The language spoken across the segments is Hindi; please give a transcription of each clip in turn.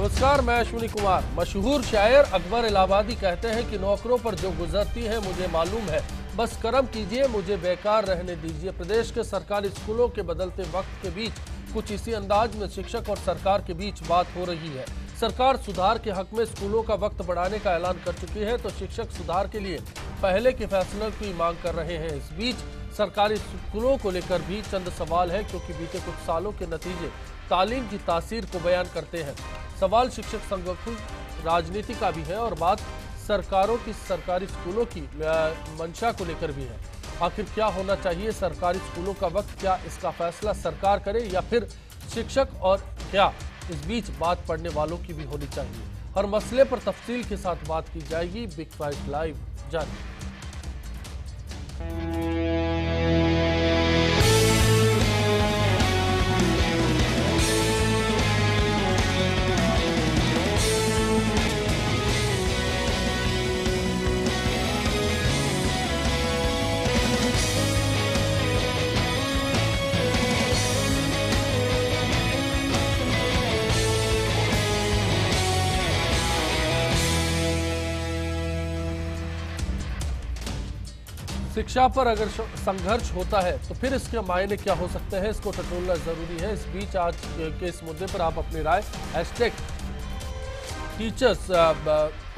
नमस्कार, मैं अश्विनी कुमार। मशहूर शायर अकबर इलाहाबादी कहते हैं कि नौकरों पर जो गुजरती है मुझे मालूम है, बस करम कीजिए, मुझे बेकार रहने दीजिए। प्रदेश के सरकारी स्कूलों के बदलते वक्त के बीच कुछ इसी अंदाज में शिक्षक और सरकार के बीच बात हो रही है। सरकार सुधार के हक में स्कूलों का वक्त बढ़ाने का ऐलान कर चुकी है, तो शिक्षक सुधार के लिए पहले के फैसलों की मांग कर रहे हैं। इस बीच सरकारी स्कूलों को लेकर भी चंद सवाल है, क्योंकि बीते कुछ सालों के नतीजे तालीम की तासीर को बयान करते हैं। सवाल शिक्षक संगठन राजनीति का भी है और बात सरकारों की सरकारी स्कूलों की मंशा को लेकर भी है। आखिर क्या होना चाहिए सरकारी स्कूलों का वक्त? क्या इसका फैसला सरकार करे या फिर शिक्षक? और क्या इस बीच बात पढ़ने वालों की भी होनी चाहिए? हर मसले पर तफसील के साथ बात की जाएगी। बिग फाइट लाइव जारी। शिक्षा पर अगर संघर्ष होता है तो फिर इसके मायने क्या हो सकते हैं, इसको टटोलना जरूरी है। इस बीच आज के इस मुद्दे पर आप अपनी राय #टीचर्स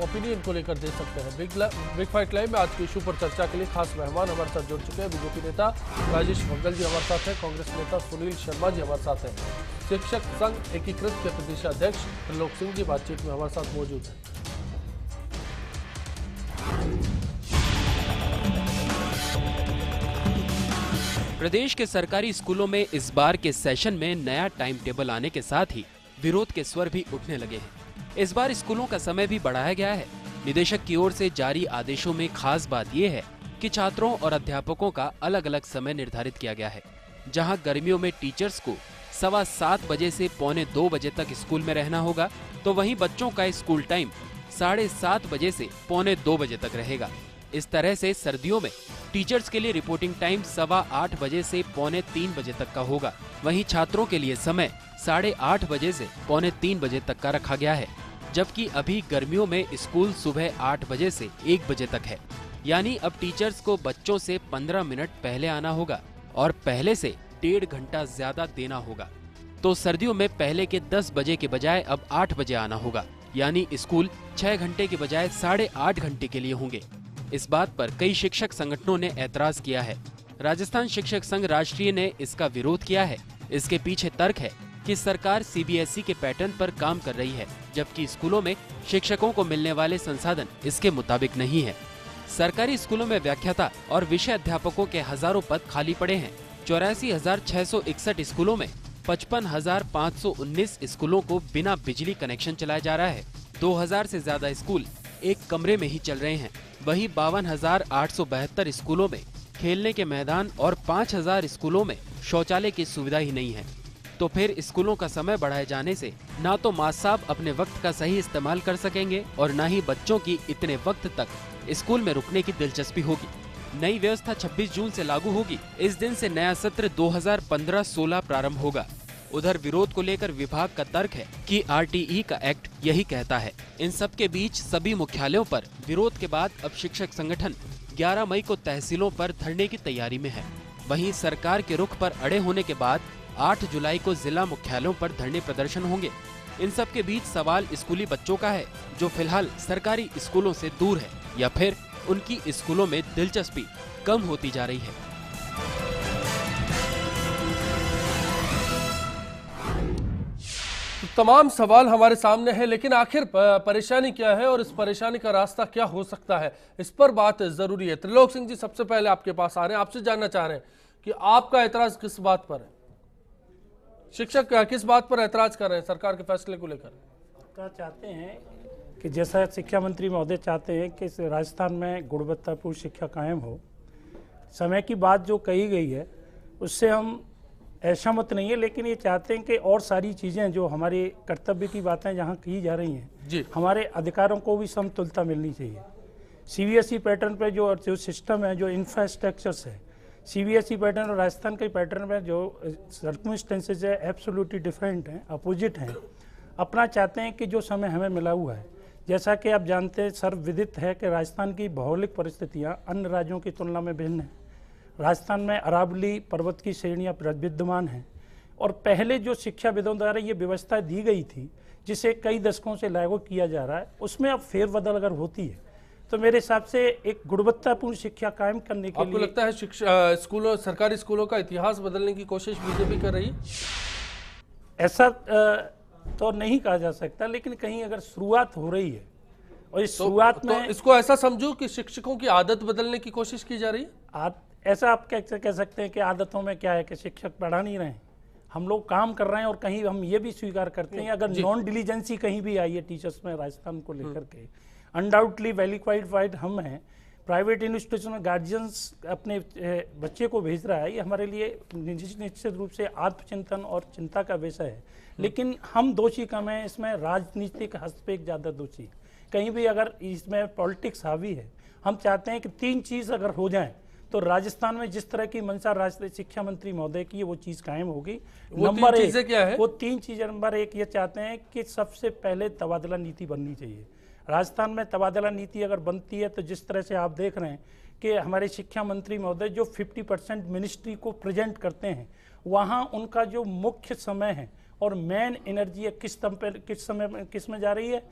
ओपिनियन को लेकर दे सकते हैं। बिग फाइट लाइव में आज के इशू पर चर्चा के लिए खास मेहमान हमारे साथ जुड़ चुके हैं। बीजेपी नेता राजेश मंगल जी हमारे साथ हैं, कांग्रेस नेता सुनील शर्मा जी हमारे साथ हैं, शिक्षक संघ एकीकृत के प्रदेश अध्यक्ष त्रिलोक सिंह जी बातचीत में हमारे साथ मौजूद हैं। प्रदेश के सरकारी स्कूलों में इस बार के सेशन में नया टाइम टेबल आने के साथ ही विरोध के स्वर भी उठने लगे हैं। इस बार स्कूलों का समय भी बढ़ाया गया है। निदेशक की ओर से जारी आदेशों में खास बात यह है कि छात्रों और अध्यापकों का अलग अलग समय निर्धारित किया गया है। जहां गर्मियों में टीचर्स को 7:15 बजे से 2:45 बजे तक स्कूल में रहना होगा, तो वहीं बच्चों का स्कूल टाइम 7:30 बजे से 2:45 बजे तक रहेगा। इस तरह से सर्दियों में टीचर्स के लिए रिपोर्टिंग टाइम 8:15 बजे से 2:45 बजे तक का होगा। वहीं छात्रों के लिए समय 8:30 बजे से 2:45 बजे तक का रखा गया है, जबकि अभी गर्मियों में स्कूल सुबह 8 बजे से 1 बजे तक है। यानी अब टीचर्स को बच्चों से 15 मिनट पहले आना होगा और पहले से 1.5 घंटा ज्यादा देना होगा। तो सर्दियों में पहले के 10 बजे के बजाय अब 8 बजे आना होगा, यानी स्कूल 6 घंटे के बजाय 8.5 घंटे के लिए होंगे। इस बात पर कई शिक्षक संगठनों ने ऐतराज किया है। राजस्थान शिक्षक संघ राष्ट्रीय ने इसका विरोध किया है। इसके पीछे तर्क है कि सरकार सीबीएसई के पैटर्न पर काम कर रही है, जबकि स्कूलों में शिक्षकों को मिलने वाले संसाधन इसके मुताबिक नहीं है। सरकारी स्कूलों में व्याख्याता और विषय अध्यापकों के हजारों पद खाली पड़े हैं। 84,661 स्कूलों में 55,519 स्कूलों को बिना बिजली कनेक्शन चलाया जा रहा है। 2000 से ज्यादा स्कूल एक कमरे में ही चल रहे हैं। वहीं 52,872 स्कूलों में खेलने के मैदान और 5,000 स्कूलों में शौचालय की सुविधा ही नहीं है। तो फिर स्कूलों का समय बढ़ाए जाने से ना तो माँ साहब अपने वक्त का सही इस्तेमाल कर सकेंगे और न ही बच्चों की इतने वक्त तक स्कूल में रुकने की दिलचस्पी होगी। नई व्यवस्था 26 जून से लागू होगी। इस दिन से नया सत्र 2015-16 प्रारंभ होगा। उधर विरोध को लेकर विभाग का तर्क है कि आरटीई का एक्ट यही कहता है। इन सब के बीच सभी मुख्यालयों पर विरोध के बाद अब शिक्षक संगठन 11 मई को तहसीलों पर धरने की तैयारी में है। वहीं सरकार के रुख पर अड़े होने के बाद 8 जुलाई को जिला मुख्यालयों पर धरने प्रदर्शन होंगे। इन सब के बीच सवाल स्कूली बच्चों का है, जो फिलहाल सरकारी स्कूलों से दूर है या फिर उनकी स्कूलों में दिलचस्पी कम होती जा रही है। तमाम सवाल हमारे सामने है, लेकिन आखिर परेशानी क्या है और इस परेशानी का रास्ता क्या हो सकता है, इस पर बात जरूरी है। त्रिलोक सिंह जी सबसे पहले आपके पास आ रहे हैं, आपसे जानना चाह रहे हैं कि आपका ऐतराज किस बात पर है? शिक्षक किस बात पर ऐतराज कर रहे हैं सरकार के फैसले को लेकर? चाहते हैं कि जैसा शिक्षा मंत्री महोदय चाहते हैं कि राजस्थान में गुणवत्तापूर्ण शिक्षा कायम हो। समय की बात जो कही गई है उससे हम ऐसा मत नहीं है, लेकिन ये चाहते हैं कि और सारी चीज़ें जो हमारे कर्तव्य की बातें जहाँ की जा रही हैं, हमारे अधिकारों को भी समतुलता मिलनी चाहिए। सीबीएसई पैटर्न पे जो सिस्टम है, जो इंफ्रास्ट्रक्चर्स है, सीबीएसई पैटर्न और राजस्थान के पैटर्न में जो सर्कमस्टेंसेज है एब्सोल्युटली डिफरेंट हैं, अपोजिट हैं। अपना चाहते हैं कि जो समय हमें मिला हुआ है, जैसा कि आप जानते हैं, सर्वविदित है कि राजस्थान की भौगोलिक परिस्थितियां अन्य राज्यों की तुलना में भिन्न हैं। राजस्थान में अरावली पर्वत की श्रेणियां विद्यमान हैं और पहले जो शिक्षाविदों द्वारा ये व्यवस्था दी गई थी, जिसे कई दशकों से लागू किया जा रहा है, उसमें अब फेरबदल अगर होती है तो मेरे हिसाब से एक गुणवत्तापूर्ण शिक्षा कायम करने के लिए। आपको लगता है शिक्षा स्कूलों, सरकारी स्कूलों का इतिहास बदलने की कोशिश बीजेपी कर रही है? ऐसा तो नहीं कहा जा सकता, लेकिन कहीं अगर शुरुआत हो रही है और इस शुरुआत में इसको ऐसा समझो कि शिक्षकों की आदत बदलने की कोशिश की जा रही है। ऐसा आप कह सकते हैं कि आदतों में क्या है कि शिक्षक पढ़ा नहीं रहे हैं, हम लोग काम कर रहे हैं। और कहीं हम ये भी स्वीकार करते हैं अगर नॉन डिलीजेंसी कहीं भी आई है टीचर्स में राजस्थान को लेकर के, अनडाउटली वेली क्वालिफाइड हम हैं। प्राइवेट इंस्टीट्यूशन में गार्जियंस अपने बच्चे को भेज रहा है, ये हमारे लिए निश्चित रूप से आत्मचिंतन और चिंता का विषय है। लेकिन हम दोषी कम हैं, इसमें राजनीतिक हस्तक्षेप ज़्यादा दोषी है। कहीं भी अगर इसमें पॉलिटिक्स हावी है, हम चाहते हैं कि 3 चीज़ अगर हो जाएं तो राजस्थान में जिस तरह की मंशा राष्ट्रीय शिक्षा मंत्री महोदय की, वो चीज़ कायम होगी। नंबर 1 क्या है? वो 3 चीज़ें। नंबर 1 ये चाहते हैं कि सबसे पहले तबादला नीति बननी चाहिए। राजस्थान में तबादला नीति अगर बनती है तो जिस तरह से आप देख रहे हैं कि हमारे शिक्षा मंत्री महोदय जो 50% मिनिस्ट्री को प्रेजेंट करते हैं, वहाँ उनका जो मुख्य समय है और मेन एनर्जी किस में जा रही है?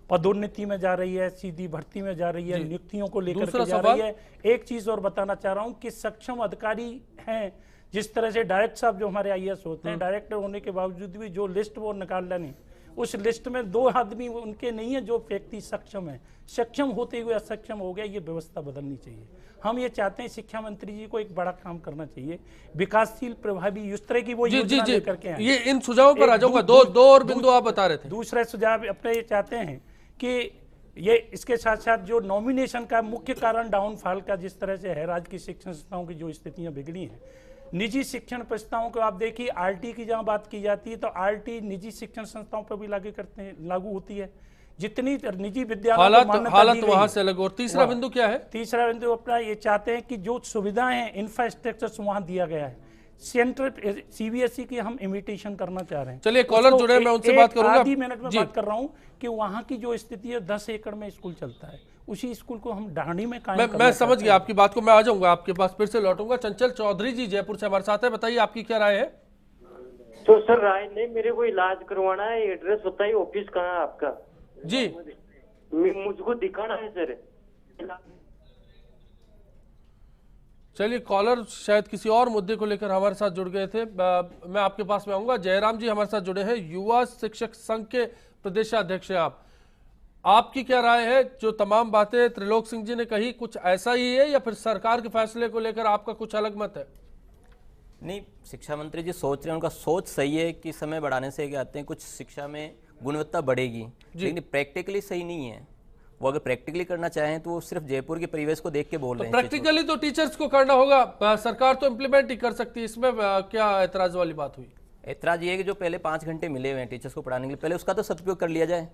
पदोन्नति में जा रही है, सीधी भर्ती में जा रही है, नियुक्तियों को लेकर के जा रही है। एक चीज और बताना चाह रहा हूं कि सक्षम अधिकारी हैं, जिस तरह से डायरेक्टर साहब जो हमारे आईएएस होते हैं, डायरेक्टर होने के बावजूद भी जो लिस्ट वो निकाल नहीं, उस लिस्ट में 2 आदमी उनके नहीं है जो व्यक्ति सक्षम है। सक्षम होते हुए असक्षम हो गया, ये व्यवस्था बदलनी चाहिए। हम ये चाहते हैं शिक्षा मंत्री जी को एक बड़ा काम करना चाहिए, विकासशील प्रभावी उस तरह की वो योजना लेकर के आए। ये इन सुझावों पर आ जाऊंगा। दो और बिंदु आप बता रहे थे। दूसरा सुझाव अपने ये चाहते हैं कि ये इसके साथ साथ जो नॉमिनेशन का मुख्य कारण डाउनफॉल का जिस तरह से है, राज्य की शिक्षण संस्थाओं की जो स्थितियां बिगड़ी हैं, निजी शिक्षण संस्थाओं को आप देखिए, आरटी की जहां बात की जाती है तो आरटी निजी शिक्षण संस्थाओं पर भी लागू होती है। जितनी निजी विद्यालयों को हालत वहां से अलग। और तीसरा बिंदु क्या है? तीसरा बिंदु अपना ये चाहते हैं कि जो सुविधाएं हैं, इंफ्रास्ट्रक्चर वहां दिया गया है। सेंट्रल सीबीएसई की हम इमिटेशन करना चाह रहे हैं। चलिए कॉलर जुड़े, मैं उनसे बात करूंगा। आधी मिनट में बात कर रहा हूं कि वहां की जो स्थिति है, 10 एकड़ में स्कूल चलता है, उसी स्कूल को हम ढाणी में कायम मैं समझ गया आपकी बात को। मैं आ जाऊंगा आपके पास, फिर से लौटूंगा। चंचल चौधरी जी जयपुर से हमारे साथ है, बताइए आपकी क्या राय है? तो सर राय नहीं, मेरे को इलाज करवाना है, एड्रेस बताइए, ऑफिस कहाँ है आपका? जी मुझको दिखाना है सर। चलिए, कॉलर शायद किसी और मुद्दे को लेकर हमारे साथ जुड़ गए थे। मैं आपके पास में आऊंगा। जयराम जी हमारे साथ जुड़े हैं, युवा शिक्षक संघ के प्रदेशाध्यक्ष हैं आप। आपकी क्या राय है? जो तमाम बातें त्रिलोक सिंह जी ने कही, कुछ ऐसा ही है या फिर सरकार के फैसले को लेकर आपका कुछ अलग मत है? नहीं, शिक्षा मंत्री जी सोच रहे हैं, उनका सोच सही है कि समय बढ़ाने से क्या आते हैं, कुछ शिक्षा में गुणवत्ता बढ़ेगी, लेकिन प्रैक्टिकली सही नहीं है। वो अगर प्रैक्टिकली करना चाहें तो वो सिर्फ जयपुर के परिवेश को देख के बोल रहे हैं। प्रैक्टिकली तो टीचर्स को करना होगा, सरकार तो इम्प्लीमेंट ही कर सकती है। इसमें क्या ऐतराज वाली बात हुई? ऐतराज ये है कि जो पहले 5 घंटे मिले हुए हैं टीचर्स को पढ़ाने के लिए, पहले उसका तो सदुपयोग कर लिया जाए।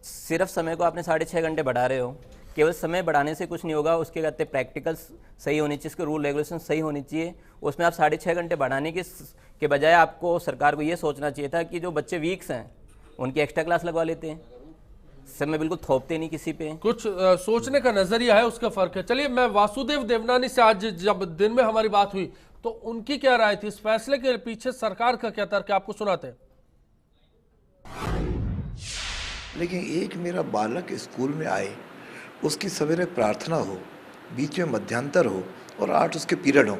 सिर्फ समय को आपने 6.5 घंटे बढ़ा रहे हो, केवल समय बढ़ाने से कुछ नहीं होगा। उसके कहते प्रैक्टिकल्स सही होनी चाहिए, उसके रूल रेगुलेशन सही होनी चाहिए। उसमें आप 6.5 घंटे बढ़ाने के बजाय आपको सरकार को ये सोचना चाहिए था कि जो बच्चे वीक्स हैं उनकी एक्स्ट्रा क्लास लगवा लेते हैं। समय बिल्कुल थोपते नहीं किसी पे। कुछ सोचने का नजरिया है, उसका फर्क है। चलिए, मैं वासुदेव देवनानी से आज जब दिन में हमारी बात हुई तो उनकी क्या राय थी, इस फैसले के पीछे सरकार का क्या तर्क है, आपको सुनाते हैं। लेकिन एक मेरा बालक स्कूल में आए, उसकी सवेरे प्रार्थना हो, बीच में मध्यांतर हो और 8 उसके पीरियड हो,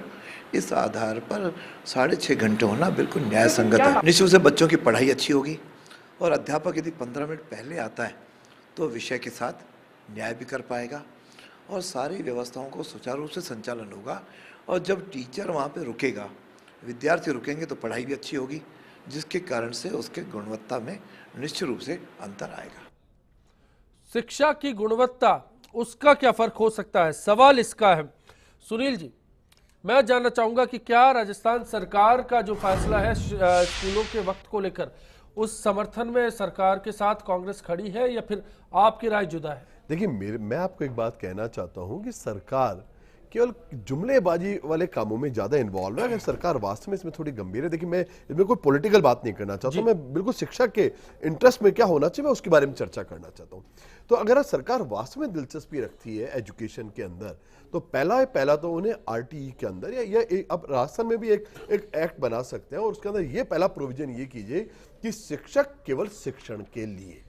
इस आधार पर 6.5 घंटे होना बिल्कुल न्याय संगत है। निश्चित रूप से बच्चों की पढ़ाई अच्छी होगी और अध्यापक यदि 15 मिनट पहले आता है तो विषय के साथ न्याय भी कर पाएगा और सारी व्यवस्थाओं को सुचारू रूप से संचालन होगा। और जब टीचर वहाँ पे रुकेगा, विद्यार्थी रुकेंगे तो पढ़ाई भी अच्छी होगी, जिसके कारण से उसके गुणवत्ता में निश्चित रूप से अंतर आएगा। शिक्षा की गुणवत्ता, उसका क्या फर्क हो सकता है, सवाल इसका है। सुनील जी, मैं जानना चाहूंगा कि क्या राजस्थान सरकार का जो फैसला है स्कूलों के वक्त को लेकर, उस समर्थन में सरकार के साथ कांग्रेस खड़ी है या फिर आपकी राय जुदा है? देखिए, मैं आपको एक बात कहना चाहता हूं कि सरकार केवल जुमलेबाजी वाले कामों में ज्यादा इन्वॉल्व है। अगर सरकार वास्तव में इसमें थोड़ी गंभीर है, देखिए मैं इसमें कोई पॉलिटिकल बात नहीं करना चाहता हूं, मैं बिल्कुल शिक्षा के इंटरेस्ट में क्या होना चाहिए मैं उसके बारे में चर्चा करना चाहता हूं। तो अगर सरकार वास्तव में दिलचस्पी रखती है एजुकेशन के अंदर, तो पहला तो उन्हें आरटीई के अंदर या अब राजस्थान में भी एक एक्ट बना सकते हैं और उसके अंदर ये पहला प्रोविजन ये कीजिए कि शिक्षक केवल शिक्षण के लिए।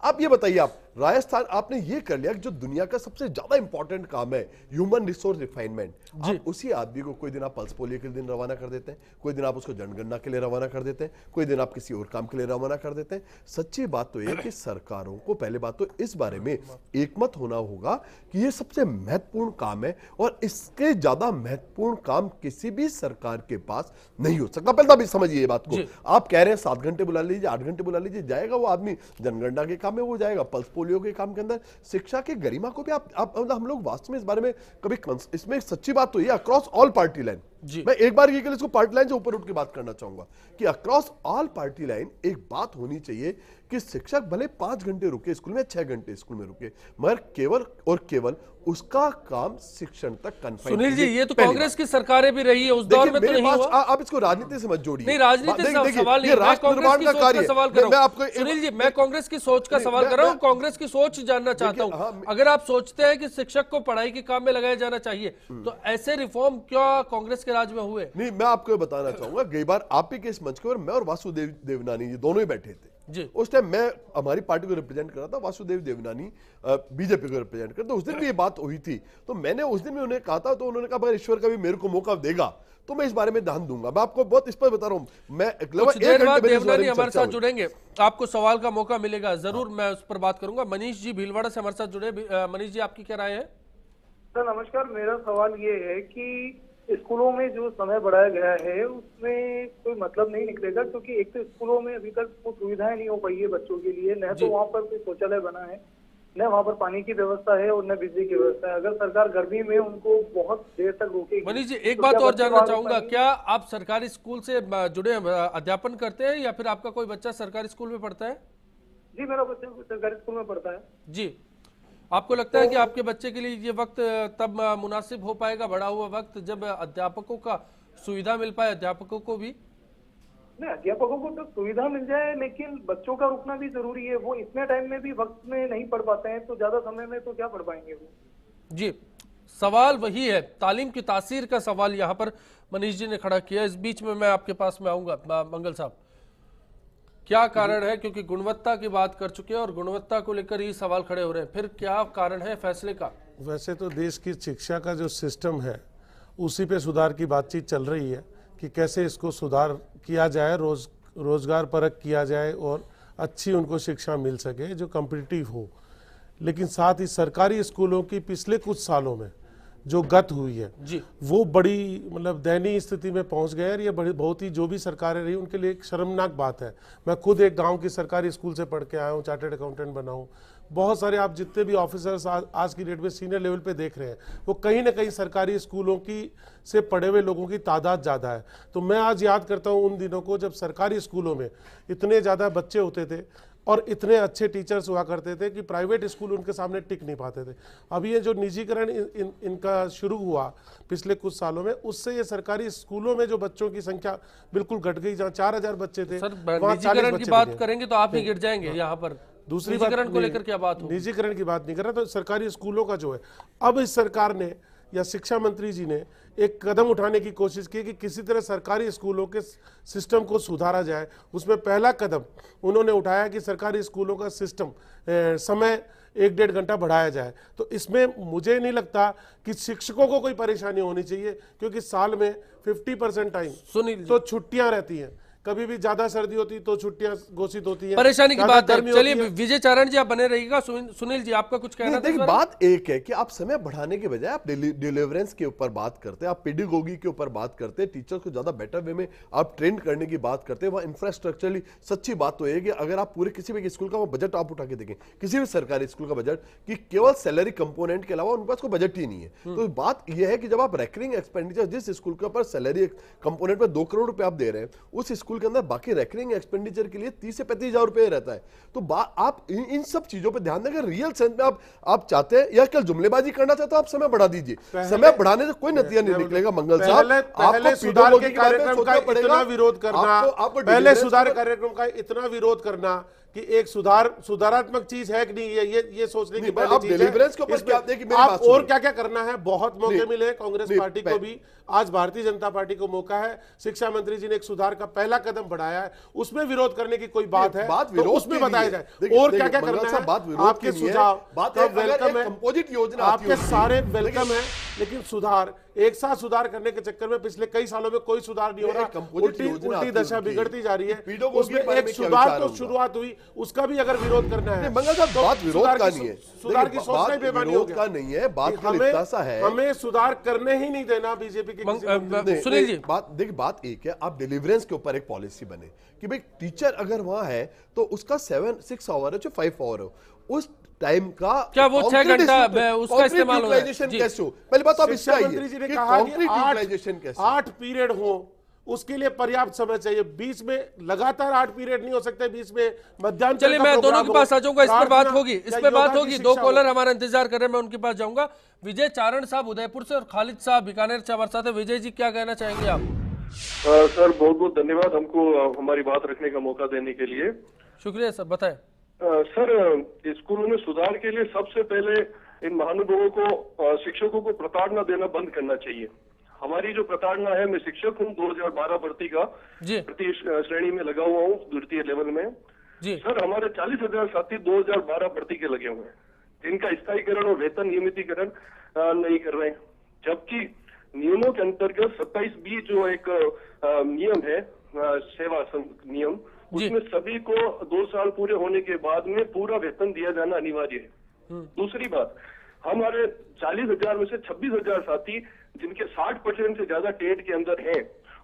आप ये बताइए, आप राजस्थान आपने ये कर लिया कि जो दुनिया का सबसे ज्यादा इंपॉर्टेंट काम है ह्यूमन रिसोर्स रिफाइनमेंट, आप उसी आदमी को कोई दिन आप पल्स पोलियो के दिन रवाना कर देते हैं, कोई दिन आप उसको जनगणना के लिए रवाना कर देते हैं, कोई दिन आप किसी और काम के लिए रवाना कर देते हैं। सच्ची बात तो यह कि सरकारों को पहले बात तो इस बारे में एकमत होना होगा कि यह सबसे महत्वपूर्ण काम है और इसके ज्यादा महत्वपूर्ण काम किसी भी सरकार के पास नहीं हो सकता। पहले भी समझिए ये बात को। आप कह रहे हैं 7 घंटे बुला लीजिए, 8 घंटे बुला लीजिए, जाएगा वो आदमी जनगणना के काम में, वो जाएगा पल्स पोलियो के काम के अंदर। शिक्षा की गरिमा को भी आप हम लोग वास्तव में इस बारे में कभी इसमें सच्ची बात तो ये अक्रॉस ऑल पार्टी लाइन, मैं एक बार ये के लिए इसको पार्टी लाइन से ऊपर उठ के बात करना चाहूंगा कि अक्रॉस ऑल पार्टी लाइन एक बात होनी चाहिए कि शिक्षक भले 5 घंटे रुके स्कूल में, 6 घंटे स्कूल में रुके, मगर केवल और केवल उसका काम शिक्षण तक कन्फाइन। सुनील जी, ये तो कांग्रेस की सरकारें भी रही है, उस दौर में तो नहीं हुआ। आप इसको राजनीति से मत जोड़िए। नहीं, राजनीति से सवाल नहीं, मैं कांग्रेस की सोच का सवाल कर रहा हूं। सुनील जी, मैं कांग्रेस की सोच का सवाल कर रहा हूं, कांग्रेस की सोच जानना चाहता हूं। अगर आप सोचते हैं कि शिक्षक को पढ़ाई के काम में लगाया जाना चाहिए, तो ऐसे रिफॉर्म क्या कांग्रेस के राज में हुए? नहीं, मैं आपको बताना चाहूंगा, कई बार आप ही के इस मंच पर मैं और वासुदेव देवनानी जी दोनों ही बैठे थे जी। उस टाइम मैं हमारी पार्टी को रिप्रेजेंट कर रहा था, वासुदेव देवनानी बीजेपी को रिप्रेजेंट कर, तो उस दिन भी ये बात हुई थी। तो मैंने उस दिन भी उन्हें कहा था, तो उन्होंने कहा अगर ईश्वर कभी मेरे को मौका देगा तो मैं इस बारे में ध्यान दूंगा। मैं आपको बहुत इस पर बता रहा हूं। मैं कुछ देर बाद देवनानी हमारे साथ जुड़ेंगे, आपको सवाल का मौका मिलेगा, जरूर मैं उस पर बात करूंगा। मनीष जी भीलवाड़ा से हमारे साथ जुड़े। मनीष जी, आपकी क्या राय है? सर नमस्कार, मेरा सवाल ये है कि स्कूलों में जो समय बढ़ाया गया है उसमें कोई मतलब नहीं निकलेगा, क्योंकि एक तो स्कूलों में अभी तक वो सुविधाएं नहीं हो पाई है बच्चों के लिए, न तो वहाँ पर कोई शौचालय बना है, न वहाँ पर पानी की व्यवस्था है और न बिजली की व्यवस्था है। अगर सरकार गर्मी में उनको बहुत देर तक रोकेगी। मनीष जी, एक बात और जानना चाहूंगा, क्या आप सरकारी स्कूल से जुड़े अध्यापन करते हैं या फिर आपका कोई बच्चा सरकारी स्कूल में पढ़ता है? जी, मेरा बच्चा सरकारी स्कूल में पढ़ता है। जी, आपको लगता है कि आपके बच्चे के लिए ये वक्त तब मुनासिब हो पाएगा, बढ़ा हुआ वक्त, जब अध्यापकों का सुविधा मिल पाए, अध्यापकों को भी? नहीं, अध्यापकों को तो सुविधा मिल जाए, लेकिन बच्चों का रुकना भी जरूरी है। वो इतने टाइम में भी वक्त में नहीं पढ़ पाते हैं, तो ज्यादा समय में तो क्या पढ़ पाएंगे वो? जी, सवाल वही है, तालीम की तासीर का सवाल यहाँ पर मनीष जी ने खड़ा किया। इस बीच में मैं आपके पास में आऊंगा। मंगल साहब, क्या कारण है, क्योंकि गुणवत्ता की बात कर चुके हैं और गुणवत्ता को लेकर ही सवाल खड़े हो रहे हैं, फिर क्या कारण है फैसले का? वैसे तो देश की शिक्षा का जो सिस्टम है उसी पे सुधार की बातचीत चल रही है कि कैसे इसको सुधार किया जाए, रोजगार परक किया जाए और अच्छी उनको शिक्षा मिल सके जो कॉम्पिटिटिव हो। लेकिन साथ ही सरकारी स्कूलों की पिछले कुछ सालों में जो गत हुई है जी, वो बड़ी मतलब दयनीय स्थिति में पहुंच गए और ये बड़ी बहुत ही जो भी सरकारें रही उनके लिए एक शर्मनाक बात है। मैं खुद एक गांव की सरकारी स्कूल से पढ़ के आया हूँ, चार्टर्ड अकाउंटेंट बना हूँ। बहुत सारे आप जितने भी ऑफिसर्स आज की डेट में सीनियर लेवल पे देख रहे हैं, वो कहीं ना कहीं सरकारी स्कूलों की से पढ़े हुए लोगों की तादाद ज़्यादा है। तो मैं आज याद करता हूँ उन दिनों को जब सरकारी स्कूलों में इतने ज़्यादा बच्चे होते थे और इतने अच्छे टीचर्स हुआ करते थे कि प्राइवेट स्कूल उनके सामने टिक नहीं पाते थे। अब ये जो निजीकरण इनका शुरू हुआ पिछले कुछ सालों में, उससे ये सरकारी स्कूलों में जो बच्चों की संख्या बिल्कुल घट गई। जहाँ 4000 बच्चे थे, निजीकरण की बात करेंगे तो आप ही गिर जाएंगे यहाँ पर। दूसरी बात को लेकर क्या बात हो? निजीकरण की बात नहीं कर रहा, तो सरकारी स्कूलों का जो है, अब इस सरकार ने या शिक्षा मंत्री जी ने एक कदम उठाने की कोशिश की कि किसी तरह सरकारी स्कूलों के सिस्टम को सुधारा जाए। उसमें पहला कदम उन्होंने उठाया कि सरकारी स्कूलों का सिस्टम समय 1-1.5 घंटा बढ़ाया जाए। तो इसमें मुझे नहीं लगता कि शिक्षकों को कोई परेशानी होनी चाहिए, क्योंकि साल में 50% टाइम तो छुट्टियां रहती हैं। कभी भी ज्यादा सर्दी होती तो छुट्टियां घोषित होती हैं, परेशानी की बात है। चलिए विजय चारण जी आप बने रहिएगा। सुनील जी आपका कुछ कहना? देखिए बात एक है कि आप समय बढ़ाने के बजाय आप डिलीवरेंस के ऊपर बात करते हैं, आप पेडागोगी के ऊपर बात करते हैं, टीचर्स को ज्यादा बेटर वे में आप ट्रेन करने की बात करते हैं। वहाँ इंफ्रास्ट्रक्चरली सच्ची बात तो है कि अगर आप पूरे किसी भी स्कूल का वो बजट आप उठा के देखें, किसी भी सरकारी स्कूल का बजट, कि केवल सैलरी कंपोनेंट के अलावा उनके पास कोई बजट ही नहीं है। तो बात यह है कि जब आप रेकरिंग एक्सपेंडिचर जिस स्कूल के ऊपर सैलरी कंपोनेंट पर 2 करोड़ रुपए आप दे रहे हैं, उस स्कूल स्कूल के अंदर बाकी रेकरिंग एक्सपेंडिचर के लिए 30 से 35,000 रुपए रहता है। तो आप इन सब चीजों पे ध्यान दें। अगर रियल सेंस में आप चाहते हैं या कल जुमलेबाजी करना चाहते हो, आप समय बढ़ा दीजिए। समय बढ़ाने से कोई नतीजा नहीं निकलेगा। मंगल साहब, पहले सुधार के कार्यक्रम का इतना विरोध करना, पहले सुधार कार्यक्रम का इतना विरोध करना कि एक सुधारात्मक चीज है कि नहीं, ये सोचने की पहली चीज है। आप और क्या क्या करना है, बहुत मौके मिले हैं कांग्रेस पार्टी को भी। आज भारतीय जनता पार्टी को मौका है। शिक्षा मंत्री जी ने एक सुधार का पहला कदम बढ़ाया है, उसमें विरोध करने की कोई बात है तो उसमें बताया जाए और क्या क्या करना है। आपके सुझाव वेलकम है, कंपोजिट योजना आपके सारे वेलकम है, लेकिन सुधार एक साथ सुधार करने के चक्कर में पिछले कई सालों में कोई सुधार नहीं हो रहा, उल्टी दशा बिगड़ती जा रही है। उसमें एक सुधार तो शुरुआत हुई, उसका भी अगर विरोध करना है, मंगल साहब, बात विरोध का नहीं है, सुधार की सोचना ही बेमानी हो गया। नहीं है, बात का है हमें सुधार करने ही नहीं देना बीजेपी के। सुनील जी, देखिए बात एक है, आप डिलीवरेंस के ऊपर एक पॉलिसी बने कि भाई टीचर अगर वहां है तो उसका 6 आवर है, जो 5 आवर हो, उस टाइम का क्या वो 6 घंटा उसका इस्तेमाल हो कैसे हो? पहले बात आप शिक्षा मंत्री जी ने कहा कि 8 पीरियड हो, उसके लिए पर्याप्त समय चाहिए। बीच में लगातार 8 पीरियड नहीं हो सकते, बीच में मध्याह्न। चलिए, मैं दोनों के पास आ जाऊंगा, इस पर बात होगी, इस पर बात होगी। 2 कॉलर हमारा इंतजार कर रहे हैं, मैं उनके पास जाऊंगा। विजय चारण साहब उदयपुर से और खालिद साहब बीकानेर से हमारे साथ है। विजय जी, क्या कहना चाहेंगे आप? सर, बहुत बहुत धन्यवाद हमको हमारी बात रखने का मौका देने के लिए। शुक्रिया सर, बताएं। सर, स्कूलों में सुधार के लिए सबसे पहले इन महानुभावों को, शिक्षकों को प्रताड़ना देना बंद करना चाहिए। हमारी जो प्रताड़ना है, मैं शिक्षक हूँ, 2012 भर्ती का भर्ती श्रेणी में लगा हुआ हूँ, द्वितीय लेवल में जी। सर, हमारे 40,000 साथी 2012 भर्ती के लगे हुए हैं, जिनका स्थायीकरण और वेतन नियमितीकरण नहीं कर रहे हैं, जबकि नियमों के अंतर्गत 27B जो एक नियम है, सेवा नियम, उसमें सभी को 2 साल पूरे होने के बाद में पूरा वेतन दिया जाना अनिवार्य है। दूसरी बात, हमारे 40,000 में से 26,000 साथी जिनके 60% से ज्यादा टेट के अंदर है,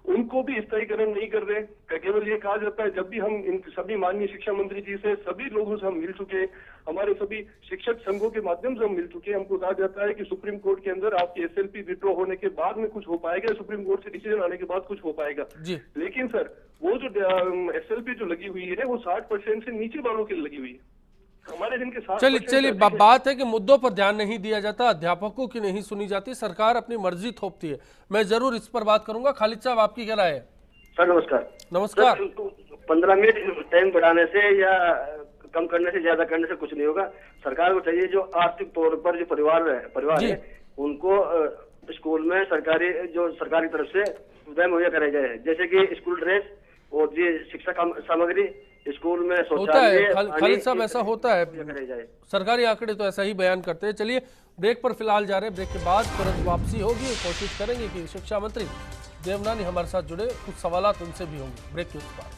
उनको भी स्थायीकरण नहीं कर रहे। केवल ये कहा जाता है, जब भी हम इन सभी माननीय शिक्षा मंत्री जी से, सभी लोगों से हम मिल चुके, हमारे सभी शिक्षक संघों के माध्यम से हम मिल चुके, हमको कहा जाता है कि सुप्रीम कोर्ट के अंदर आपकी SLP विड्रॉ होने के बाद में कुछ हो पाएगा, सुप्रीम कोर्ट से डिसीजन आने के बाद कुछ हो पाएगा। लेकिन सर, वो जो SLP जो लगी हुई है, वो 60% से नीचे वालों के लगी हुई है। हमारे दिन के साथ चलिए बात है कि मुद्दों पर ध्यान नहीं दिया जाता, अध्यापकों की नहीं सुनी जाती, सरकार अपनी मर्जी थोपती है। मैं जरूर इस पर बात करूंगा। खालिद साहब, आपकी क्या राय है? सर नमस्कार। नमस्कार। 15 मिनट टाइम बढ़ाने से या कम करने से, ज्यादा करने से कुछ नहीं होगा। सरकार को चाहिए जो आर्थिक तौर पर जो परिवार है उनको स्कूल में सरकारी तरफ से सुविधाएं मुहैया कराई जाए, जैसे कि स्कूल ड्रेस और ये शिक्षा सामग्री, स्कूल में शौचालय। खालिद साहब, ऐसा होता है, सरकारी आंकड़े तो ऐसा ही बयान करते हैं। चलिए, ब्रेक पर फिलहाल जा रहे हैं, ब्रेक के बाद तुरंत वापसी होगी। कोशिश करेंगे कि शिक्षा मंत्री देवनानी हमारे साथ जुड़े, कुछ सवालात उनसे भी होंगे ब्रेक के उस पार।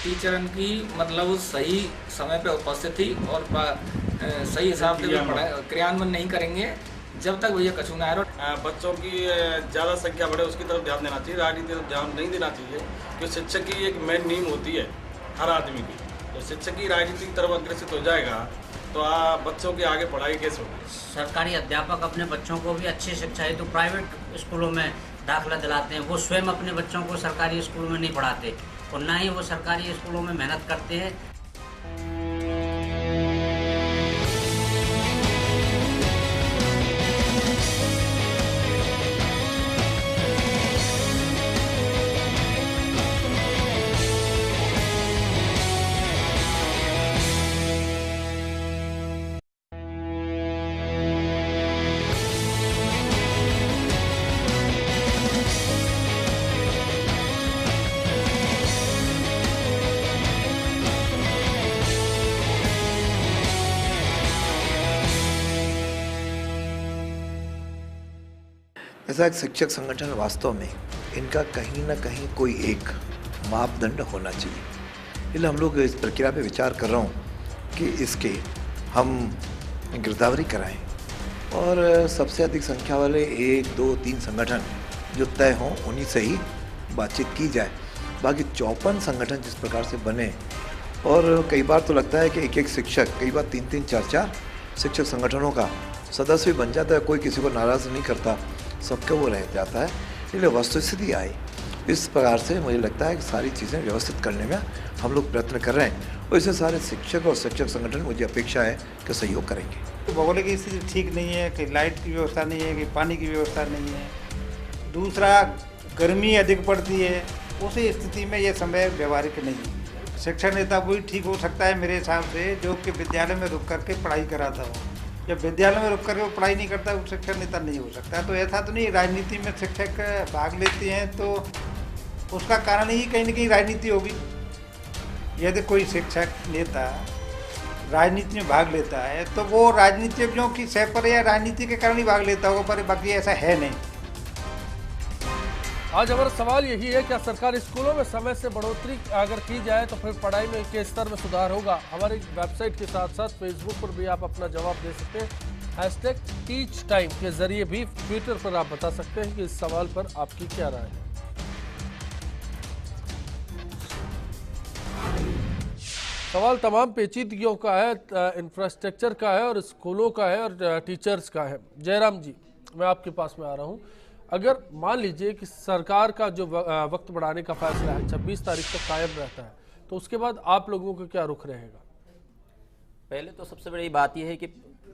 टीचर की मतलब सही समय पे उपस्थिति और सही हिसाब से क्रियान्वयन नहीं करेंगे जब तक भैया कछु ना आए। बच्चों की ज़्यादा संख्या बढ़े उसकी तरफ ध्यान देना चाहिए, राजनीति तरफ ध्यान नहीं देना चाहिए, क्योंकि शिक्षक की एक मेन नींव होती है हर आदमी की। तो शिक्षक की राजनीति की तरफ अग्रसित हो जाएगा तो बच्चों की आगे पढ़ाई कैसे होगी? सरकारी अध्यापक अपने बच्चों को भी अच्छी शिक्षा हेतु प्राइवेट स्कूलों में दाखिला दिलाते हैं। वो स्वयं अपने बच्चों को सरकारी स्कूल में नहीं पढ़ाते और ना ही वो सरकारी स्कूलों में मेहनत करते हैं। ऐसा एक शिक्षक संगठन वास्तव में इनका कहीं ना कहीं कोई एक मापदंड होना चाहिए। इसलिए हम लोग इस प्रक्रिया पे विचार कर रहा हूँ कि इसके हम गिरदावरी कराएं और सबसे अधिक संख्या वाले 1, 2, 3 संगठन जो तय हों उन्हीं से ही बातचीत की जाए। बाकी 54 संगठन जिस प्रकार से बने, और कई बार तो लगता है कि एक एक शिक्षक, कई बार 3-3, 4-4 शिक्षक संगठनों का सदस्य भी बन जाता है, कोई किसी को नाराज़ नहीं करता, सबके वो रह जाता है। इसलिए वस्तुस्थिति आई इस प्रकार से मुझे लगता है कि सारी चीज़ें व्यवस्थित करने में हम लोग प्रयत्न कर रहे हैं और इससे सारे शिक्षक और शिक्षक संगठन मुझे अपेक्षा है कि सहयोग करेंगे। भौगोलिक स्थिति ठीक नहीं है, कि लाइट की व्यवस्था नहीं है, कि पानी की व्यवस्था नहीं है। दूसरा, गर्मी अधिक पड़ती है, उसी स्थिति में ये समय व्यवहारिक नहीं है। शिक्षक नेता वही ठीक हो सकता है मेरे हिसाब से जो कि विद्यालय में रुक करके पढ़ाई कराता हो। जब विद्यालय में रुक करके वो पढ़ाई नहीं करता, वो शिक्षक नेता नहीं हो सकता। तो ऐसा तो नहीं राजनीति में शिक्षक भाग लेते हैं तो उसका कारण ही कहीं ना कहीं राजनीति होगी। यदि कोई शिक्षक नेता राजनीति में भाग लेता है तो वो राजनीतिज्ञों की सह पर या राजनीति के कारण ही भाग लेता होगा, पर बाकी ऐसा है नहीं। आज हमारा सवाल यही है, क्या सरकारी स्कूलों में समय से बढ़ोतरी अगर की जाए तो फिर पढ़ाई में के स्तर में सुधार होगा? हमारी वेबसाइट के साथ साथ फेसबुक पर भी आप अपना जवाब दे सकते हैं। #TeachTime के जरिए भी ट्विटर पर आप बता सकते हैं कि इस सवाल पर आपकी क्या राय है। सवाल तमाम पेचीदगियों का है, इंफ्रास्ट्रक्चर का है और स्कूलों का है और टीचर्स का है। जयराम जी, मैं आपके पास में आ रहा हूं। अगर मान लीजिए कि सरकार का जो वक्त बढ़ाने का फैसला है 26 तारीख तक कायम रहता है, तो उसके बाद आप लोगों का क्या रुख रहेगा? पहले तो सबसे बड़ी बात यह है कि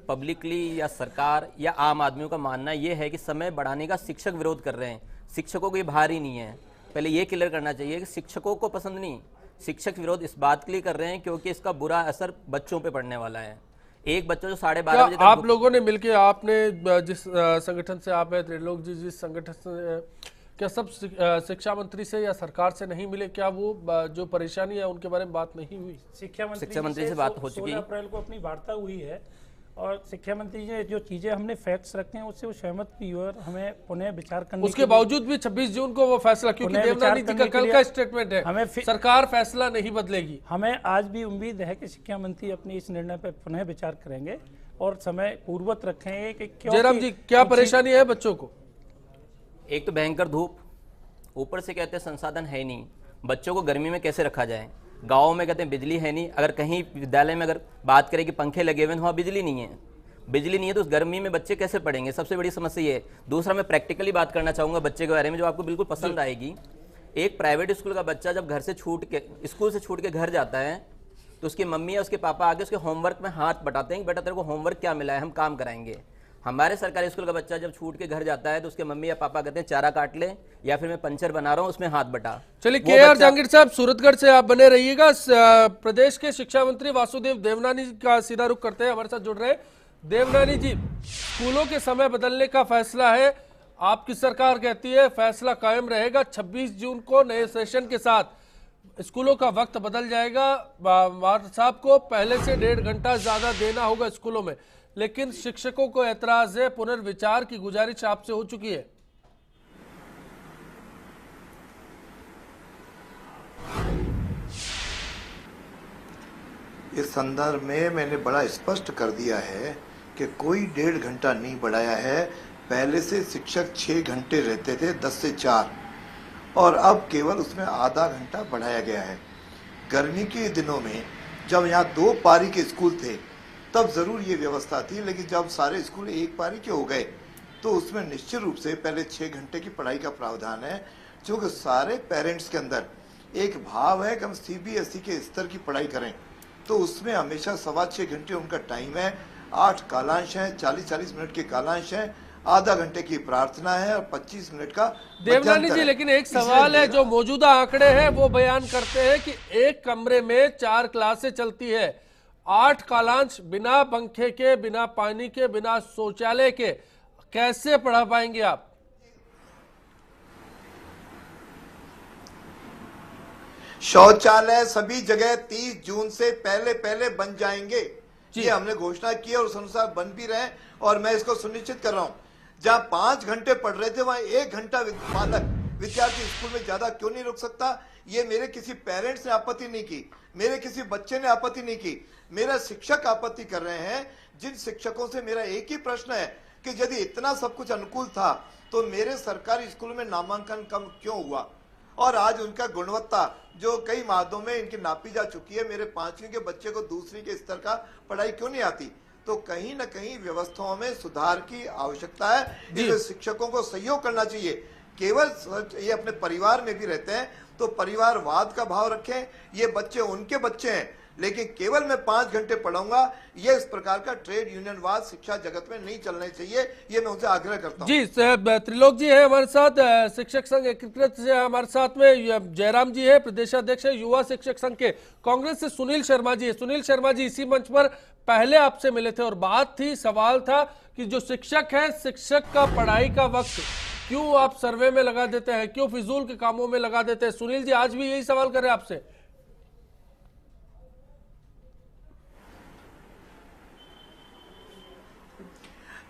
पब्लिकली या सरकार या आम आदमियों का मानना यह है कि समय बढ़ाने का शिक्षक विरोध कर रहे हैं। शिक्षकों को ये भारी नहीं है। पहले ये क्लियर करना चाहिए कि शिक्षकों को पसंद नहीं, शिक्षक विरोध इस बात के लिए कर रहे हैं क्योंकि इसका बुरा असर बच्चों पे पड़ने वाला है। एक बच्चा जो 12:30 बजे तक आप लोगों ने मिलके, आपने जिस संगठन से आप है, त्रिलोक जी जिस संगठन से, क्या सब शिक्षा मंत्री से या सरकार से नहीं मिले? क्या वो जो परेशानी है उनके बारे में बात नहीं हुई? शिक्षा मंत्री से बात हो चुकी है। 16 अप्रैल को अपनी वार्ता हुई है और शिक्षा मंत्री ने जो चीजें हमने फैक्ट्स रखे हैं उससे वो सहमत भी हुए और हमें पुनः विचार करने, उसके बावजूद भी 26 जून को वो फैसला, क्योंकि देवनानी जी का कल का स्टेटमेंट है, हमें सरकार फैसला नहीं बदलेगी। हमें आज भी उम्मीद है कि शिक्षा मंत्री अपनी इस निर्णय पर पुनः विचार करेंगे और समय पूर्ववत रखेंगे कि जयराम जी, क्या परेशानी है बच्चों को? एक तो भयंकर धूप, ऊपर से कहते हैं संसाधन है नहीं, बच्चों को गर्मी में कैसे रखा जाए। गाँव में कहते हैं बिजली है नहीं, अगर कहीं विद्यालय में अगर बात करें कि पंखे लगे हुए हैं, वहाँ बिजली नहीं है। बिजली नहीं है तो उस गर्मी में बच्चे कैसे पढ़ेंगे, सबसे बड़ी समस्या ये है। दूसरा, मैं प्रैक्टिकली बात करना चाहूँगा बच्चे के बारे में जो आपको बिल्कुल पसंद आएगी। एक प्राइवेट स्कूल का बच्चा जब घर से छूट के, स्कूल से छूट के घर जाता है तो उसकी मम्मी या उसके पापा आगे उसके होमवर्क में हाथ बटाते हैं कि बेटा तेरे को होमवर्क क्या मिला है, हम काम कराएंगे। हमारे सरकारी स्कूल का बच्चा जब छूट के घर जाता है तो उसके मम्मी या पापा कहते हैं चारा काट ले या फिर मैं पंचर बना रहा हूँ उसमें हाथ बटा। चलिए, KR जहांगीर साहब सूरतगढ़ से आप बने रहिएगा। प्रदेश के शिक्षा मंत्री वासुदेव देवनानी का सीधा रुख करते हैं, हमारे साथ जुड़ रहे हैं। देवनानी जी, स्कूलों के समय बदलने का फैसला है, आपकी सरकार कहती है फैसला कायम रहेगा। 26 जून को नए सेशन के साथ स्कूलों का वक्त बदल जाएगा। साहब को पहले से 1.5 घंटा ज्यादा देना होगा स्कूलों में, लेकिन शिक्षकों को ऐतराज है, पुनर्विचार की गुजारिश आपसे हो चुकी है। इस संदर्भ में मैंने बड़ा स्पष्ट कर दिया है कि कोई 1.5 घंटा नहीं बढ़ाया है। पहले से शिक्षक 6 घंटे रहते थे 10 से 4 और अब केवल उसमें आधा घंटा बढ़ाया गया है। गर्मी के दिनों में जब यहाँ 2 पारी के स्कूल थे तब जरूर ये व्यवस्था थी, लेकिन जब सारे स्कूल 1 पारी के हो गए तो उसमें निश्चित रूप से पहले 6 घंटे की पढ़ाई का प्रावधान है, क्योंकि सारे पेरेंट्स के अंदर एक भाव है कि हम CBSE के स्तर की पढ़ाई करें, तो उसमें हमेशा 6.25 घंटे उनका टाइम है। 8 कालांश हैं, 40-40 मिनट के कालांश हैं, आधा घंटे की प्रार्थना है और 25 मिनट का देवनानी जी, लेकिन एक सवाल है, जो मौजूदा आंकड़े हैं वो बयान करते हैं कि एक कमरे में 4 क्लासें चलती है, 8 कालांश बिना पंखे के, बिना पानी के, बिना शौचालय के, कैसे पढ़ा पाएंगे आप? शौचालय सभी जगह 30 जून से पहले बन जाएंगे, ये हमने घोषणा की है और उस अनुसार बन भी रहे हैं। और मैं इसको सुनिश्चित कर रहा हूं, जहां 5 घंटे पढ़ रहे थे वहां 1 घंटा विद्यार्थी स्कूल में ज्यादा क्यों नहीं रुक सकता? ये मेरे किसी पेरेंट्स ने आपत्ति नहीं की, मेरे किसी बच्चे ने आपत्ति नहीं की, मेरा शिक्षक आपत्ति कर रहे हैं। जिन शिक्षकों से मेरा एक ही प्रश्न है कि यदि इतना सब कुछ अनुकूल था तो मेरे सरकारी स्कूल में नामांकन कम क्यों हुआ? और आज उनका गुणवत्ता जो कई मादों में इनकी नापी जा चुकी है, मेरे 5वीं के बच्चे को 2री के स्तर का पढ़ाई क्यों नहीं आती? तो कहीं न कहीं व्यवस्थाओं में सुधार की आवश्यकता है। इसमें शिक्षकों को सहयोग करना चाहिए। केवल ये अपने परिवार में भी रहते हैं तो परिवारवाद का भाव रखें। ये बच्चे उनके बच्चे हैं, लेकिन केवल मैं 5 घंटे पढ़ाऊंगा, ये इस प्रकार का ट्रेड यूनियनवाद शिक्षा जगत में नहीं चलना चाहिए। ये मैं उनसे आग्रह करता हूं। जी त्रिलोक जी है हमारे साथ, शिक्षक संघ एकीकृत से हमारे साथ में जयराम जी है, प्रदेशाध्यक्ष है युवा शिक्षक संघ के। कांग्रेस से सुनील शर्मा जी है। सुनील शर्मा जी इसी मंच पर पहले आपसे मिले थे और बात थी, सवाल था कि जो शिक्षक है, शिक्षक का पढ़ाई का वक्त क्यों आप सर्वे में लगा देते हैं, क्यों फिजूल के कामों में लगा देते हैं। सुनील जी आज भी यही सवाल कर रहे हैं आपसे।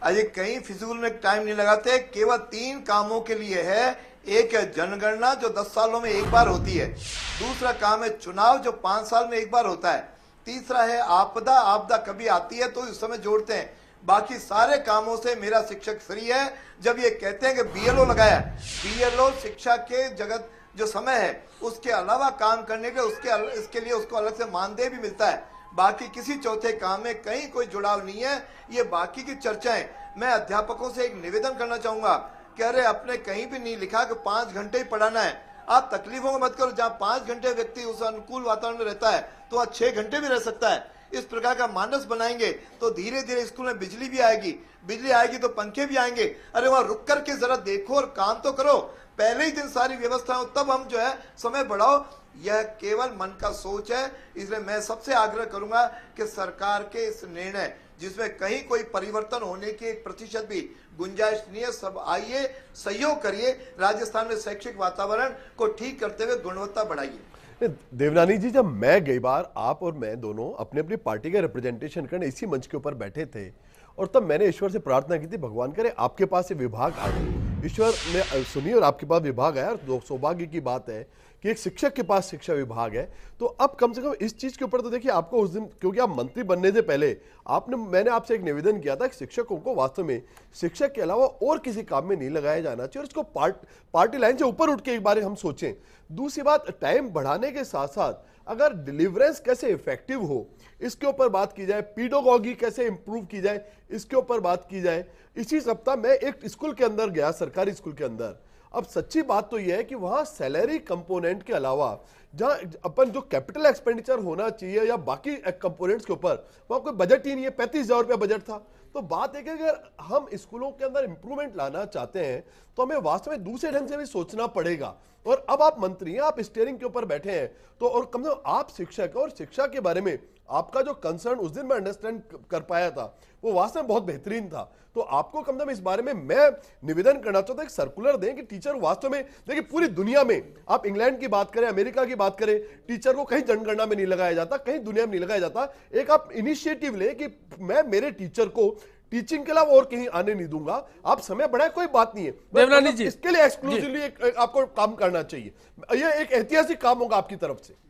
अजय कहीं फिजूल में टाइम नहीं लगाते, केवल 3 कामों के लिए है। एक है जनगणना जो 10 सालों में एक बार होती है, दूसरा काम है चुनाव जो 5 साल में एक बार होता है, तीसरा है आपदा। आपदा कभी आती है तो उस समय जोड़ते हैं। बाकी सारे कामों से मेरा शिक्षक फ्री है। जब ये कहते हैं कि बीएलओ लगाया, बीएलओ शिक्षा के जगत जो समय है उसके अलावा काम करने के इसके लिए उसको अलग से मानदेय भी मिलता है। बाकी किसी चौथे काम में कहीं कोई जुड़ाव नहीं है। ये बाकी की चर्चाएं। मैं अध्यापकों से एक निवेदन करना चाहूंगा कि अरे अपने कहीं भी नहीं लिखा कि 5 घंटे ही पढ़ाना है। आप तकलीफों में मत करो। जहाँ 5 घंटे व्यक्ति उस अनुकूल वातावरण में रहता है तो वहाँ 6 घंटे भी रह सकता है। इस प्रकार का मानस बनाएंगे तो धीरे धीरे स्कूल में बिजली भी आएगी, बिजली आएगी तो पंखे भी आएंगे। अरे वहां रुक करके जरा देखो और काम तो करो। पहले ही दिन सारी व्यवस्था हो तब हम जो है समय बढ़ाओ। यह केवल मन का सोच है। इसलिए मैं सबसे आग्रह करूंगा कि सरकार के इस निर्णय जिसमें कहीं कोई परिवर्तन होने की 1% भी गुंजाइश नहीं है, सब आइए सहयोग करिए, राजस्थान में शैक्षिक वातावरण को ठीक करते हुए गुणवत्ता बढ़ाइए। देवनानी जी, जब मैं गई बार आप और मैं दोनों अपने अपनी पार्टी का रिप्रेजेंटेशन करने इसी मंच के ऊपर बैठे थे और तब मैंने ईश्वर से प्रार्थना की थी, भगवान करे आपके पास ये विभाग आ गए। ईश्वर ने सुनी और आपके पास विभाग आया। और सौभाग्य की बात है कि एक शिक्षक के पास शिक्षा विभाग है। तो अब कम से कम इस चीज के ऊपर तो देखिए, आपको उस दिन, क्योंकि आप मंत्री बनने से पहले मैंने आपसे एक निवेदन किया था कि शिक्षकों को वास्तव में शिक्षक के अलावा और किसी काम में नहीं लगाया जाना चाहिए और इसको पार्टी लाइन से ऊपर उठ के एक बार हम सोचें। दूसरी बात, टाइम बढ़ाने के साथ साथ अगर डिलीवरेंस कैसे इफेक्टिव हो इसके ऊपर बात की जाए, पीडोगॉगी कैसे इंप्रूव की जाए इसके ऊपर बात की जाए। इसी सप्ताह मैं एक स्कूल के अंदर गया, सरकारी स्कूल के अंदर। अब सच्ची बात तो यह है कि वहां सैलरी कंपोनेंट के अलावा जहां अपन जो कैपिटल एक्सपेंडिचर होना चाहिए या बाकी कंपोनेंट्स के ऊपर वहां कोई बजट ही नहीं है। 35,000 रुपया बजट था। तो बात है कि अगर हम स्कूलों के अंदर इंप्रूवमेंट लाना चाहते हैं तो हमें वास्तव में दूसरे ढंग से भी सोचना पड़ेगा। और अब आप मंत्री हैं, आप स्टीयरिंग के ऊपर बैठे हैं, तो और कम से कम आप शिक्षक और शिक्षा के बारे में आपका जो कंसर्न उस दिन मैं अंडरस्टैंड कर पाया था वो वास्तव में बहुत बेहतरीन था। तो आपको कम से कम इस बारे में मैं निवेदन करना चाहता हूं, एक सर्कुलर दें कि टीचर वास्तव में देखिए, पूरी दुनिया में आप इंग्लैंड की बात करें, अमेरिका की बात करें, टीचर को कहीं जनगणना में नहीं लगाया जाता, कहीं दुनिया में नहीं लगाया जाता। एक आप इनिशिएटिव लें कि मैं मेरे टीचर को टीचिंग के अलावा और कहीं आने नहीं दूंगा। आप समय बढ़ाए कोई बात नहीं है, देवनानी जी इसके लिए एक्सक्लूसिवली आपको काम करना चाहिए। यह एक ऐतिहासिक काम होगा आपकी तरफ से।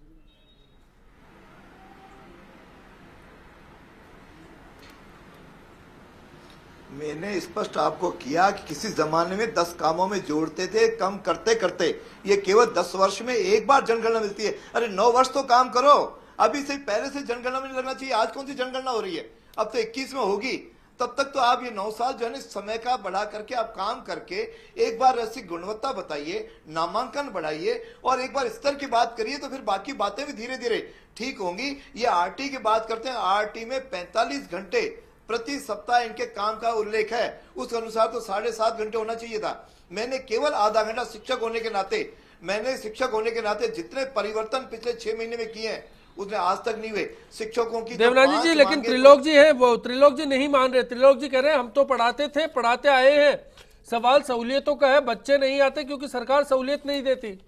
मैंने स्पष्ट आपको किया कि किसी जमाने में 10 कामों में जोड़ते थे, कम करते करते ये केवल 10 वर्ष में एक बार जनगणना मिलती है। अरे 9 वर्ष तो काम करो। अभी से पहले से जनगणना में नहीं लगना चाहिए। आज कौन सी जनगणना हो रही है? अब तो 21 में होगी। तब तक तो आप ये 9 साल जो है समय का बढ़ा करके आप काम करके एक बार ऐसी गुणवत्ता बताइए, नामांकन बढ़ाइए और एक बार स्तर की बात करिए, तो फिर बाकी बातें भी धीरे धीरे ठीक होंगी। ये आरटी की बात करते हैं, आरटी में 45 घंटे प्रति सप्ताह इनके काम का उल्लेख है। उस अनुसार तो 7.5 घंटे होना चाहिए था। मैंने केवल आधा घंटा शिक्षक होने के नाते जितने परिवर्तन पिछले 6 महीने में किए हैं उसने आज तक नहीं हुए। शिक्षकों की देवनानी जी, लेकिन त्रिलोक जी है, वो त्रिलोक जी नहीं मान रहे। त्रिलोक जी कह रहे हैं हम तो पढ़ाते थे, पढ़ाते आए हैं, सवाल सहूलियतों का है, बच्चे नहीं आते क्योंकि सरकार सहूलियत नहीं देती।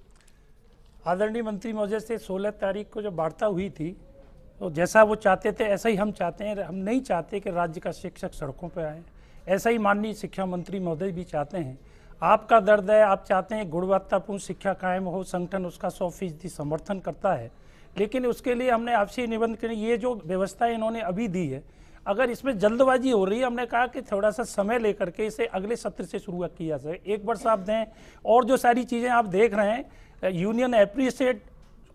आदरणीय मंत्री महोदय से 16 तारीख को जब वार्ता हुई थी तो जैसा वो चाहते थे ऐसा ही हम चाहते हैं। हम नहीं चाहते कि राज्य का शिक्षक सड़कों पर आए, ऐसा ही माननीय शिक्षा मंत्री महोदय भी चाहते हैं। आपका दर्द है, आप चाहते हैं गुणवत्तापूर्ण शिक्षा कायम हो, संगठन उसका 100% समर्थन करता है। लेकिन उसके लिए हमने आपसे निवेदन करें, ये जो व्यवस्था इन्होंने अभी दी है, अगर इसमें जल्दबाजी हो रही है, हमने कहा कि थोड़ा सा समय लेकर के इसे अगले सत्र से शुरुआत किया जाए। 1 वर्ष आप दें और जो सारी चीज़ें आप देख रहे हैं, union appreciate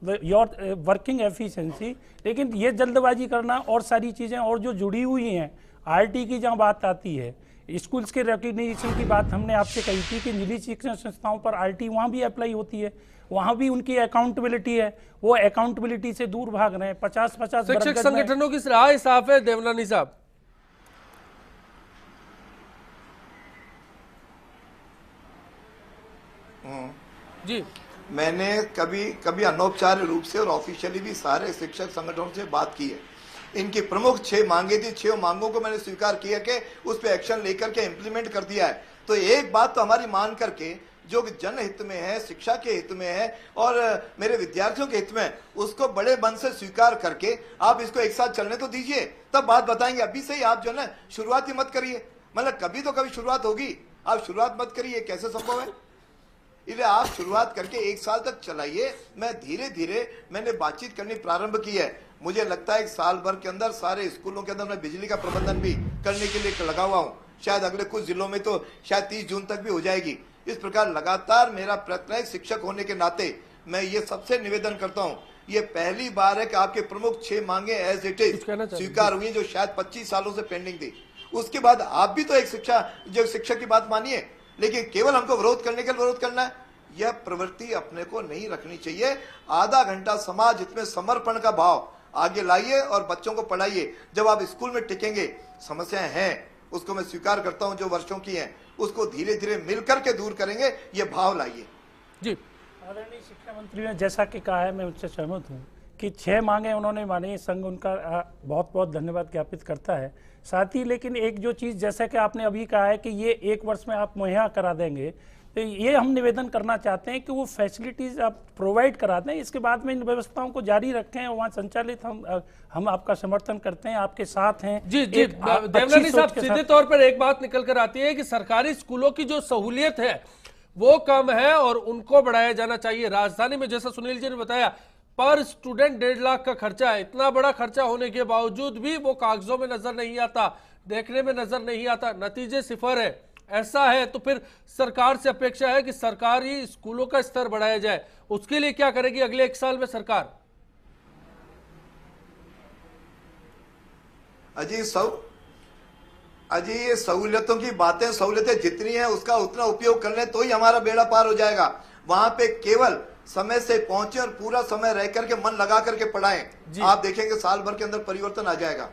your working efficiency, लेकिन ये जल्दबाजी करना और सारी चीज़ें और जो जुड़ी हुई हैं, आरटी की जहाँ बात आती है, स्कूल्स के रिकॉग्निशन की बात हमने आपसे कही थी कि निजी शिक्षण संस्थाओं पर आरटी वहाँ भी अप्लाई होती है, वहाँ भी उनकी अकाउंटेबिलिटी है, वो अकाउंटेबिलिटी से दूर भाग रहे हैं। 50-50 शिक्षक संगठनों की राय साफ है देवनानी साहब। जी, मैंने कभी अनौपचारिक रूप से और ऑफिशियली भी सारे शिक्षक संगठनों से बात की है। इनकी प्रमुख 6 मांगे थी, 6 मांगों को मैंने स्वीकार किया कि उस पर एक्शन लेकर के इम्प्लीमेंट कर दिया है। तो एक बात तो हमारी मान करके जो जनहित में है, शिक्षा के हित में है और मेरे विद्यार्थियों के हित में, उसको बड़े मन से स्वीकार करके आप इसको एक साथ चलने तो दीजिए, तब बात बताएंगे। अभी से ही आप जो है ना शुरुआत ही मत करिए, मतलब कभी तो कभी शुरुआत होगी, आप शुरुआत मत करिए, कैसे संभव है? इसलिए आप शुरुआत करके 1 साल तक चलाइए। मैं धीरे धीरे मैंने बातचीत करनी प्रारंभ की है। मुझे लगता है 1 साल भर के अंदर सारे स्कूलों के अंदर मैं बिजली का प्रबंधन भी करने के लिए लगा हुआ हूँ। शायद अगले कुछ जिलों में तो शायद 30 जून तक भी हो जाएगी। इस प्रकार लगातार मेरा प्रयत्न है। शिक्षक होने के नाते मैं ये सबसे निवेदन करता हूँ, ये पहली बार है कि आपके प्रमुख 6 मांगे एज इट इज स्वीकार हुई, जो शायद 25 सालों से पेंडिंग थी। उसके बाद आप भी तो एक शिक्षक की बात मानिए, लेकिन केवल हमको विरोध करने के लिए विरोध करना है, यह प्रवृत्ति अपने को नहीं रखनी चाहिए। आधा घंटा समाज हित में समर्पण का भाव आगे लाइए और बच्चों को पढ़ाइए। जब आप स्कूल में टिकेंगे, समस्याएं हैं उसको मैं स्वीकार करता हूं जो वर्षों की हैं, उसको धीरे धीरे मिलकर के दूर करेंगे, ये भाव लाइए। जी, आदरणीय शिक्षा मंत्री ने जैसा कि कहा है, मैं उनसे सहमत हूँ कि 6 मांगे उन्होंने मानी। संघ उनका बहुत बहुत धन्यवाद ज्ञापित करता है। साथ ही लेकिन एक जो चीज़ जैसा कि आपने अभी कहा है कि ये 1 वर्ष में आप मुहैया करा देंगे, तो ये हम निवेदन करना चाहते हैं कि वो फैसिलिटीज आप प्रोवाइड करा दें। इसके बाद में इन व्यवस्थाओं को जारी रखें, वहाँ संचालित हम आपका समर्थन करते हैं, आपके साथ हैं। जी जी, देवनानी साहब, सीधे तौर पर एक बात निकल कर आती है कि सरकारी स्कूलों की जो सहूलियत है वो कम है और उनको बढ़ाया जाना चाहिए। राजधानी में जैसा सुनील जी ने बताया, पर स्टूडेंट 1.5 लाख का खर्चा है। इतना बड़ा खर्चा होने के बावजूद भी वो कागजों में नजर नहीं आता, देखने में नजर नहीं आता, नतीजे 0 है। ऐसा है तो फिर सरकार से अपेक्षा है कि सरकारी स्कूलों का स्तर बढ़ाया जाए। उसके लिए क्या करेगी अगले 1 साल में सरकार? अजी ये सहूलियतों की बातें, सहूलियतें जितनी हैं उसका उतना उपयोग कर लें तो ही हमारा बेड़ा पार हो जाएगा। वहां पे केवल समय से पहुंचे और पूरा समय रह करके मन लगा करके पढ़ाएं, आप देखेंगे साल भर के अंदर परिवर्तन आ जाएगा।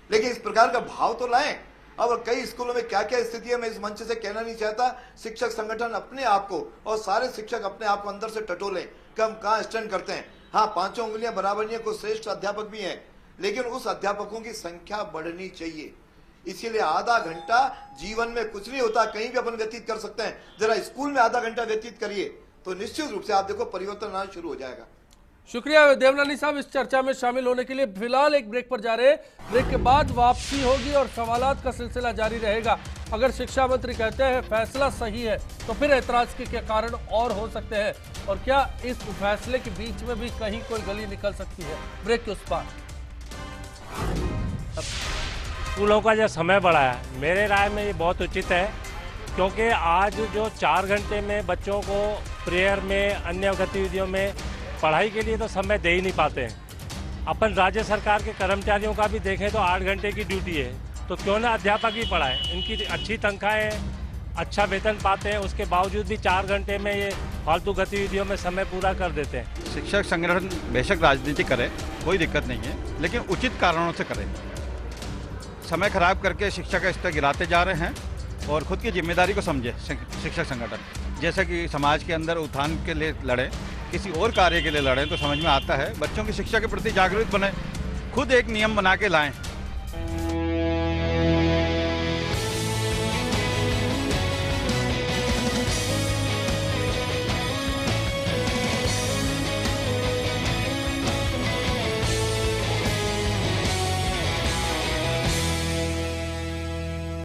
लेकिन इस प्रकार का भाव तो लाएं। अब कई स्कूलों में क्या क्या स्थिति है, मैं इस मंच से कहना नहीं चाहता। शिक्षक संगठन अपने आप को और सारे शिक्षक अपने आप को अंदर से टटोलें कि हम कहाँ स्टैंड करते हैं। हाँ, 5 उंगलियां बराबर नहीं है, कुछ श्रेष्ठ अध्यापक भी हैं, लेकिन उस अध्यापकों की संख्या बढ़नी चाहिए। इसीलिए आधा घंटा जीवन में कुछ नहीं होता, कहीं भी अपन व्यतीत कर सकते हैं। जरा स्कूल में आधा घंटा व्यतीत करिए तो निश्चित रूप से आप देखो परिवर्तन आना शुरू हो जाएगा। शुक्रिया देवनानी साहब इस चर्चा में शामिल होने के लिए। फिलहाल एक ब्रेक पर जा रहे हैं, ब्रेक के बाद वापसी होगी और सवालात का सिलसिला जारी रहेगा। अगर शिक्षा मंत्री कहते हैं फैसला सही है तो फिर ऐतराज के क्या कारण और हो सकते हैं, और क्या इस फैसले के बीच में भी कहीं कोई गली निकल सकती है? ब्रेक के उस पार। स्कूलों का जो समय बढ़ा है, मेरे राय में ये बहुत उचित है, क्योंकि आज जो 4 घंटे में बच्चों को प्रेयर में, अन्य गतिविधियों में पढ़ाई के लिए तो समय दे ही नहीं पाते हैं। अपन राज्य सरकार के कर्मचारियों का भी देखें तो 8 घंटे की ड्यूटी है, तो क्यों ना अध्यापक ही पढ़ाएं। इनकी अच्छी तनख्वाहें, अच्छा वेतन पाते हैं, उसके बावजूद भी 4 घंटे में ये फालतू गतिविधियों में समय पूरा कर देते हैं। शिक्षक संगठन बेशक राजनीति करे, कोई दिक्कत नहीं है, लेकिन उचित कारणों से करें। समय खराब करके शिक्षा का स्तर गिराते जा रहे हैं और खुद की जिम्मेदारी को समझे शिक्षक संगठन। जैसा कि समाज के अंदर उत्थान के लिए लड़े, किसी और कार्य के लिए लड़ें तो समझ में आता है। बच्चों की शिक्षा के प्रति जागरूक बने, खुद एक नियम बना के लाएं